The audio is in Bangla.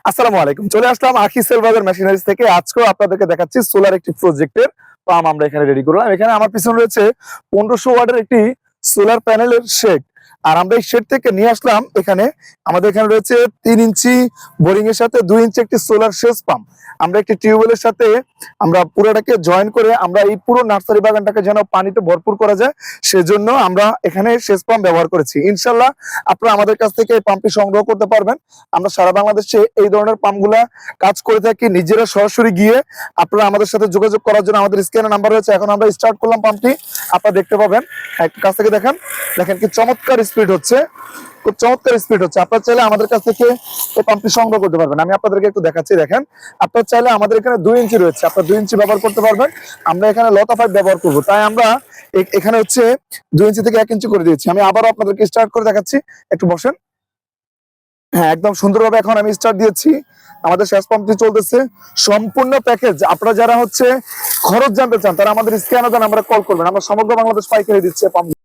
আসসালামু আলাইকুম। চলে আসলাম আখি সেলভাজার মেশিনারিজ থেকে। আজকেও আপনাদেরকে দেখাচ্ছি সোলার একটি প্রজেক্টের পাম্প আমরা এখানে রেডি করলাম। এখানে আমার পিছনে রয়েছে 1500 ওয়াটের একটি সোলার প্যানেলের শেড। আর আমরা এই শেড থেকে নিয়ে আসলাম এখানে। আমাদের এখানে রয়েছে 3 ইঞ্চি বোরিং এর সাথে 2 ইঞ্চি একটি সোলার সেচ পাম্প। আমরা একটি টিউবওয়েলের সাথে আমরা পুরোটাকে জয়েন করে আমরা এই পুরো নার্সারি বাগানটাকে যেন পানিতে ভরপুর করা যায়, সেজন্য আমরা এখানে সেচ পাম্প ব্যবহার করেছি। ইনশাআল্লাহ আপনারা আমাদের কাছ থেকে এই পাম্পটি সংগ্রহ করতে পারবেন। আমরা সারা বাংলাদেশে এই ধরনের পাম্পগুলা কাজ করে থাকি। নিজেরা সরাসরি গিয়ে আপনারা আমাদের সাথে যোগাযোগ করার জন্য আমাদের স্ক্রিনে নাম্বার রয়েছে। এখন আমরা স্টার্ট করলাম পাম্পটি, আপনারা দেখতে পাবেন। একটু কাছ থেকে দেখেন কি চমৎকার স্পিড হচ্ছে, খুব চমৎকার স্পিড হচ্ছে। আপনারা চাইলে আমাদের কাছ থেকে এই পাম্পটি সংগ্রহ করতে পারবেন। আমি আপনাদেরকে একটু দেখাচ্ছি, দেখেন। আপনারা চাইলে আমাদের এখানে 2 ইঞ্চি রয়েছে, আপনারা 2 ইঞ্চি ব্যবহার করতে পারবেন। আমরা এখানে লতা পাইপ ব্যবহার করবো, তাই আমরা এখানে হচ্ছে 2 ইঞ্চি থেকে 1 ইঞ্চি করে দিয়েছি। আমি আবারও আপনাদেরকে স্টার্ট করে দেখাচ্ছি, একটু বসেন। হ্যাঁ, একদম সুন্দরভাবে এখন আমি স্টার্ট দিয়েছি। আমাদের শেষ পাম্পটি চলতেছে সম্পূর্ণ প্যাকেজ। আপনারা যারা হচ্ছে খরচ জানতে চান তারা আমাদের স্ক্যানার দেন, আমরা কল করবেন। আমরা সমগ্র বাংলাদেশ পাইকারি দিচ্ছি পাম্প।